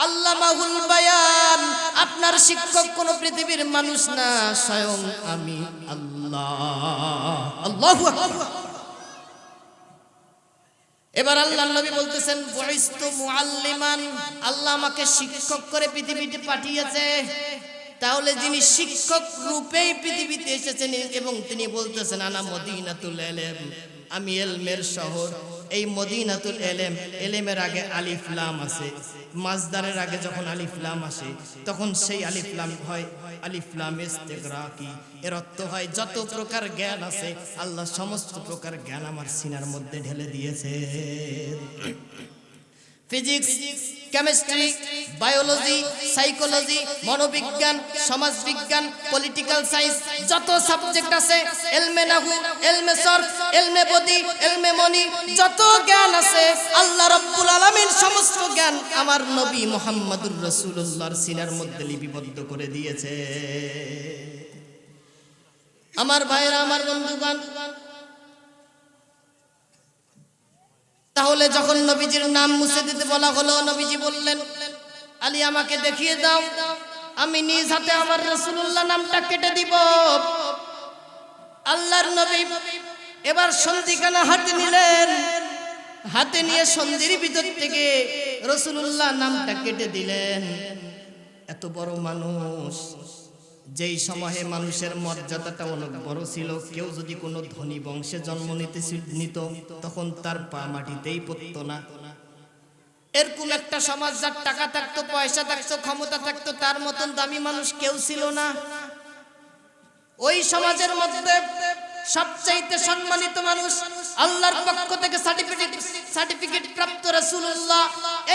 আল্লামাহুল বায়ান। আপনার শিক্ষক কোন পৃথিবীর মানুষ না, স্বয়ং আমি আল্লাহ। আল্লাহু আকবার। এবার আল্লাহর নবী বলতেছেন বুইস্তু মুআল্লিমান, আল্লাহ আমাকে শিক্ষক করে পৃথিবীতে পাঠিয়েছে। তাহলে যিনি শিক্ষক রূপেই পৃথিবীতে এসেছেন এবং তিনি বলতেছেন আনা মদিনাতুল ইলম, আমি ইলমের শহর। এই মদিনাতুল ইলম, ইলমের আগে আলিফ লাম আছে, মাজদারের আগে যখন আলিফ লাম আসে তখন সেই আলিফ লাম হয় আলিফ লাম ইস্তিগরাকি। এর অর্থ হয় যত প্রকার জ্ঞান আছে আল্লাহ সমস্ত প্রকার জ্ঞান আমার সিনার মধ্যে ঢেলে দিয়েছে। ফিজিক্স, কেমিস্ট্রি, বায়োলজি, সাইকোলজি, মনোবিজ্ঞান, সমাজবিজ্ঞান, পলিটিক্যাল সায়েন্স, যত সাবজেক্ট আছে, ইলমে নাহু, ইলমে সরফ, ইলমে বদি, ইলমে মনি, যত জ্ঞান আছে আল্লাহ রাব্বুল আলামিন সমস্ত জ্ঞান আমার নবী মুহাম্মদুর রাসূলুল্লাহর সিনার মধ্যে লিপিবদ্ধ করে দিয়েছে। আমার ভাইরা, আমার বন্ধুগণ, তাহলে যখন নবীজির নাম মুছে দিতে বলা হলো, নবীজি বললেন আলী আমাকে দেখিয়ে দাও, আমি নিজ হাতে আমার রাসূলুল্লাহ নামটা কেটে দিব। আল্লাহর নবী এবার সন্ধিখানা হাতে নিলেন, হাতে নিয়ে সন্ধির ভিতর থেকে রাসূলুল্লাহ নামটা কেটে দিলেন। এত বড় মানুষ, যেই সময়ে মানুষের মর্যাদাটা অনেক বড় ছিল, কেউ যদি কোনো ধনী বংশে জন্ম নিত তখন তার পা মাটিতেই পড়তো না। এরকম একটা সমাজ যার টাকা থাকতো, পয়সা থাকতো, ক্ষমতা থাকতো, তার মতন দামি মানুষ কেউ ছিল না। ওই সমাজের মধ্যে সবচাইতে সম্মানিত মানুষ আল্লাহর পক্ষ থেকে সার্টিফিকেট প্রাপ্ত রাসূলুল্লাহ,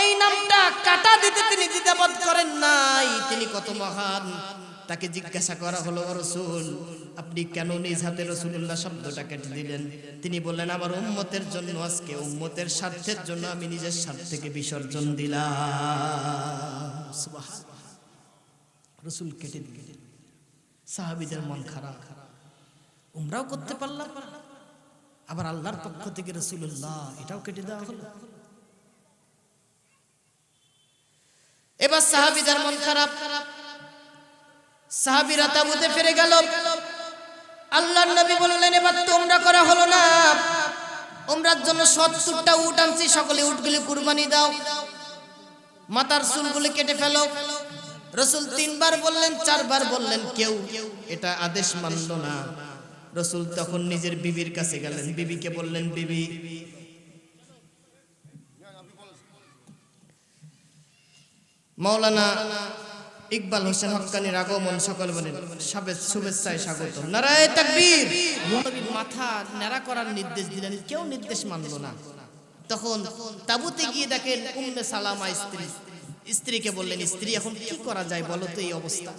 এই নামটা কাটা দিতে তিনি দ্বিধাবোধ করেন নাই। তিনি কত মহান। তাকে জিজ্ঞাসা করা হলো, রাসূল আপনি কেন নিজ হাতে রাসূলুল্লাহ শব্দটা কেটে দিলেন? তিনি বললেন আমার উম্মতের জন্য, আজকে উম্মতের স্বার্থের জন্য আমি নিজের স্বার্থ থেকে বিসর্জন দিলাম। সুবহানাল্লাহ। রাসূল কেটে দিলেন। সাহাবীদের মন খারাপ, উমরাও করতে পারলাম, আবার আল্লাহর পক্ষ থেকে রাসূলুল্লাহ এটাও কেটে দেওয়া হলো। এবার সাহাবীদের মন খারাপ, সাহাবীরা তাবুতে ফিরে গেল। আল্লাহর নবী বললেন এবার তো উমরা করা হলো না, উমরার জন্য ৭০টা উট আনছি, সকলে উটগুলি কুরবানি দাও, মাথার চুলগুলি কেটে ফেলো। রাসূল ৩ বার বললেন, ৪ বার বললেন, কেউ এটা আদেশ মানল না। রাসূল তখন নিজের বিবির কাছে গেলেন, বিবিকে বললেন, বিবি মাওলানা ইকবাল হোসেন হক্কানির আগমন, সকল বলেন শুভেচ্ছায় স্বাগত, নারায়ে তাকবীর। নবী মাথা নেড়া করার নির্দেশ দিলেন, কেউ নির্দেশ মানল না। তখন তাবুতে গিয়ে দেখেন উম্মে সালামা স্ত্রীকে বললেন, স্ত্রী এখন কি করা যায় বলো তো, এই অবস্থা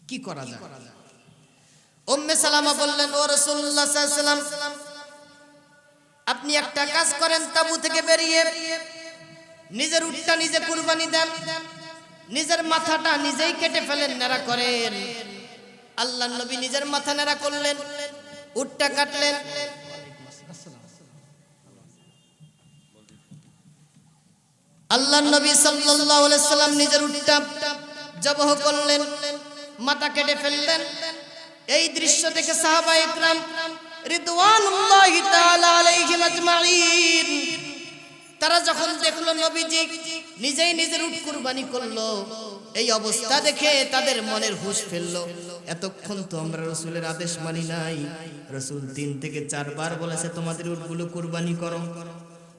কি করা যায়? উম্মে সালামা বললেন, ও রাসূলুল্লাহ সাল্লাল্লাহু আলাইহি ওয়াসাল্লাম আপনি একটা কাজ করেন, তাবু থেকে বেরিয়ে নিজের উটটা নিজে কুরবানি দেন, নিজের মাথাটা নিজেই কেটে ফেলেন, নেড়া করেন। আল্লাহর নবী নিজের মাথা নেড়া করলেন, উটটা কাটলেন। আল্লাহর নবী সাল্লাল্লাহু আলাইহি সাল্লাম নিজের উটটা জবাহ করলেন, মাথা কেটে ফেললেন। এই দৃশ্য দেখে সাহাবায়ে ইকরাম রিদওয়ানুল্লাহি তাআলা আলাইহিম আজমাইন তারা যখন দেখলো নবীজি নিজেই নিজের উট কুরবানি করলো, এই অবস্থা দেখে তাদের মনের হুঁশ ফেললো। এতক্ষণ তো আমরা রাসূলের আদেশ মানি নাই, রাসূল 3 থেকে 4 বার বলেছে তোমাদের উটগুলো কুরবানি করো।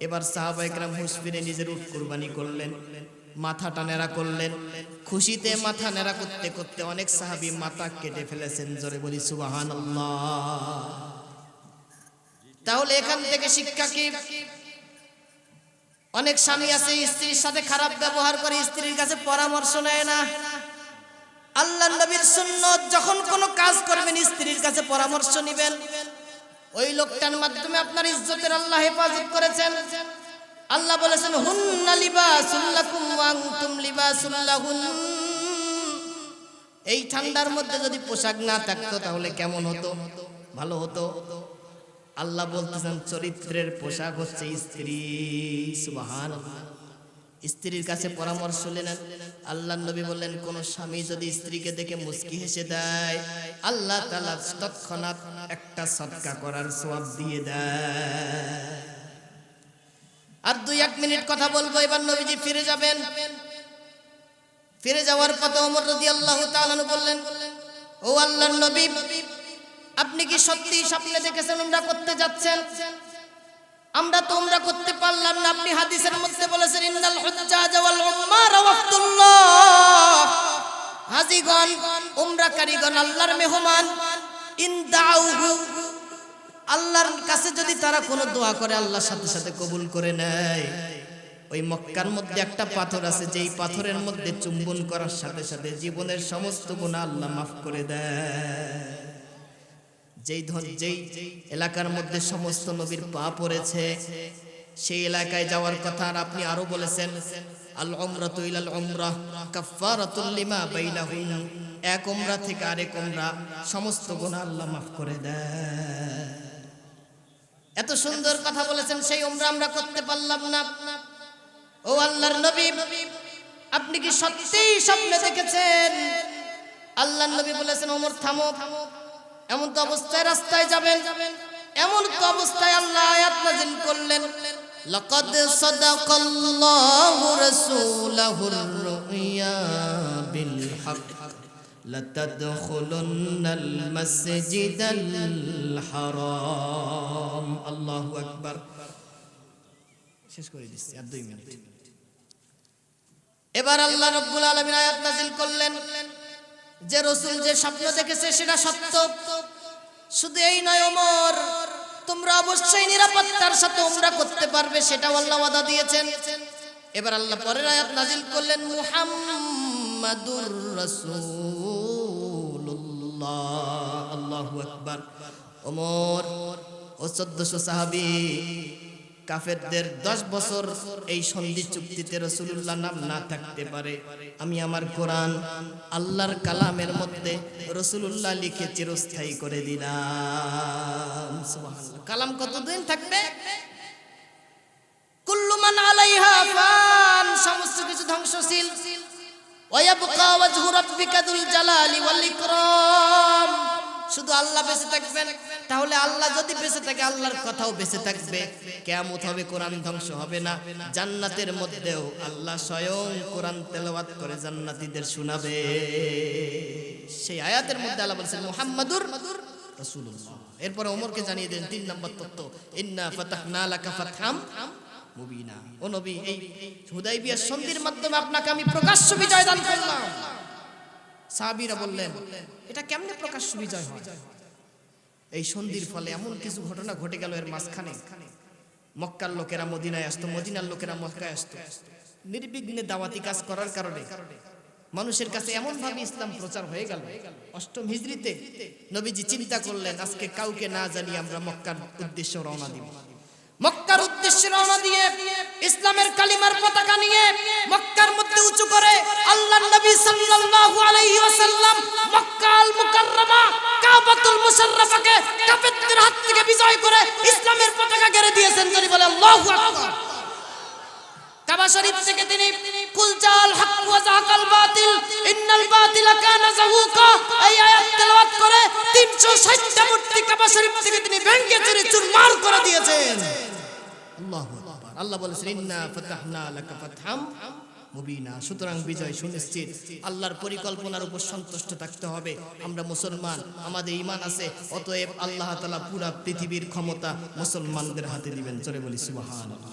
এবার সাহাবায়ে কেরাম হুঁশ ফিরে নিজের উট কুরবানি করলেন, মাথাটা নেড়া করলেন। খুশিতে মাথা নেড়া করতে করতে অনেক সাহাবী মাথা কেটে ফেলেছেন। জোরে বলি সুবহানাল্লাহ। তাহলে এখান থেকে শিক্ষা কি? অনেক স্বামী আছে স্ত্রীর সাথে খারাপ ব্যবহার করে, স্ত্রীর কাছে পরামর্শ নেয় না। আল্লাহর নবীর সুন্নাত যখন কোনো কাজ করবেন স্ত্রীর কাছে পরামর্শ নেবেন। ওই লোকটার মাধ্যমে আপনার ইজ্জতের আল্লাহ হেফাজত করেছেন। আল্লাহ বলেছেন হুন্না লিবাসুল লাকুম ওয়া আনতুম লিবাসুল লাহুন। এই ঠান্ডার মধ্যে যদি পোশাক না থাকতো তাহলে কেমন হতো? ভালো হতো। আল্লাহ বলতেছেন চরিত্রের পোশাক হচ্ছে স্ত্রী। সুবহানাল্লাহ। স্ত্রীর কাছে পরামর্শ নিলেন। আল্লাহর নবী বললেন কোন স্বামী যদি স্ত্রীকে দেখে মুস্কি হেসে দেয়, আল্লাহ তাআলা তৎক্ষণাৎ একটা সদকা করার সওয়াব দিয়ে দেয়। আর 2-1 মিনিট কথা বলবো, এবার নবীজি ফিরে যাবেন। ফিরে যাওয়ার পথে ওমর রাদিয়াল্লাহু তাআলা বললেন, ও আল্লাহর নবী, আপনি কি সত্যি স্বপ্নে দেখেছেন উমরা করতে যাচ্ছেন? আমরা তো উমরা করতে পারলাম না। আপনি হাদিসের মধ্যে বলেছেন ইন্নাল হুজ্জাজ ওয়াল উম্মার ওয়াফদুল্লাহ, হাজীগণ উমরাকারীগণ আল্লাহর মেহমান। ইন দাউহু, আল্লাহর কাছে যদি তারা কোনো দোয়া করে আল্লাহ সাথে সাথে কবুল করে নেয়। ওই মক্কার মধ্যে একটা পাথর আছে, যেই পাথরের মধ্যে চুম্বন করার সাথে সাথে জীবনের সমস্ত গুনাহ আল্লাহ মাফ করে দেয়। যেই এলাকার মধ্যে সমস্ত নবীর পা পড়েছে সেই এলাকায় যাওয়ার কথা। আর আপনি আরো বলেছেন আল উমরাতু ইলাল উমরাহ কাফফারাতুল লিমা বাইনাহুন, এক উমরা থেকে আরেক উমরা সমস্ত গুনাহ আল্লাহ মাফ করে দেয়। এত সুন্দর কথা বলেছেন, সেই উমরা আমরা করতে পারলাম না। ও আল্লাহর নবী, আপনি কি সত্যিই স্বপ্নে দেখেছেন? আল্লাহর নবী বলেছেন ওমর থামো, এমন তো অবস্থায় রাস্তায় যাবেন। এমন তো অবস্থায় আল্লাহ আয়াত নাযিল করলেন, লাকাদ সাদাকাল্লাহু রাসূলাহুর রুইয়া বিল হক লাতাদখুলুন্নাল মাসজিদাল হারাম। আল্লাহু আকবার। শেষ করে দিচ্ছি আর 2 মিনিট। এবার আল্লাহ রাব্বুল আলামিন আয়াত নাযিল করলেন যে রাসূল যে স্বপ্ন দেখেছে সেটা সত্য। শুধু এই নয় ওমর, তোমরা অবশ্যই নিরাপত্তার সাথে উমরা করতে পারবে, সেটাও আল্লাহ ওয়াদা দিয়েছেন। এবার আল্লাহ পরের আয়াত নাযিল করলেন মুহাম্মাদুর রাসূলুল্লাহ। আল্লাহু আকবার। ওমর ও 1400 সাহাবী কাফেরদের 10 বছর এই সন্ধি চুক্তিতে রাসূলুল্লাহ নাম না থাকতে পারে, আমি আমার কোরআন আল্লাহর কালামের মধ্যে রাসূলুল্লাহ লিখে চিরস্থায়ী করে দিলাম। সুবহানাল্লাহ। কালাম কতদিন থাকবে? কুল্লু মান আলাইহা ফান, সমস্ত কিছু ধ্বংসশীল। ওয়া ইয়াবকা ওয়াজহু রাব্বিকা যুল জালালি ওয়াল ইকরাম, শুধু আল্লাহ বেঁচে থাকবেন। তাহলে আল্লাহ যদি বেঁচে থাকে আল্লাহর কথাও বেঁচে থাকবে, কিয়ামত হবে, কোরআন ধ্বংস হবে না। জান্নাতের মধ্যেও আল্লাহ স্বয়ং কোরআন তেলাওয়াত করে জান্নাতীদের শোনাবে। সেই আয়াতের মধ্যে আল্লাহ বলেছেন মুহাম্মাদুর রাসূলুল্লাহ। এরপরে ওমরকে জানিয়ে দেন 3 নম্বর তত্ত্ব, ইন্না ফাতাহনা লাকা ফাতহাম মুবিনা। ও নবী, এই হুদায়বিয়ার সন্ধির মাধ্যমে আপনাকে আমি প্রকাশ্য বিজয় দান করলাম। সাহাবীরা বললেন এটা কেমনে প্রকাশ্য বিজয় হয়? এই সন্ধির ফলে এমন কিছু ঘটনা ঘটে গেল এর মাঝখানে। মক্কার লোকেরা মদিনায় আসতো, মদিনার লোকেরা মক্কায় আসতো। নির্বিঘ্নে দাওয়াতি কাজ করার কারণে মানুষের কাছে এমন ভাবে ইসলাম প্রচার হয়ে গেল। 8ম হিজরিতে নবীজি চিন্তা করলেন আজকে কাউকে না জানিয়ে আমরা মক্কার উদ্দেশ্যে রওনা দিব। মক্কার উদ্দেশ্যে রওনা দিয়ে ইসলামের কালিমার পতাকা নিয়ে মক্কার মধ্যে উঁচু করে আল্লাহর নবী সাল্লাল্লাহু আলাইহি ওয়াসাল্লাম মক্কা আল মুকাররমা কাবাতুল মুশাররাফাকে কাফেরদের হাত থেকে বিজয় করে ইসলামের পতাকা গেড়ে দিয়েছেন। যদি বলে আল্লাহু আকবার। কাবা শরীফ থেকে তিনি কুল জাল হক ওয়া যাকাল বাতিল ইন্নাল বাতিলা কানা যাহুকা এই আয়াত তেলাওয়াত করে 360টা মূর্তি কাবা শরীফ থেকে তিনি ভেঙে চুরে চুরমার করে দিয়েছেন। আল্লাহু আকবার। আল্লাহ বলেছেন ইন্না ফাতাহনা লাকা ফাতহাম মুবিনা। সুতরাং বিজয় সুনিশ্চিত। আল্লাহর পরিকল্পনার উপর সন্তুষ্ট থাকতে হবে। আমরা মুসলমান, আমাদের ঈমান আছে, অতএব আল্লাহ তাআলা পুরো পৃথিবীর ক্ষমতা মুসলমানদের হাতে দিবেন। জোরে বলি সুবহানাল্লাহ।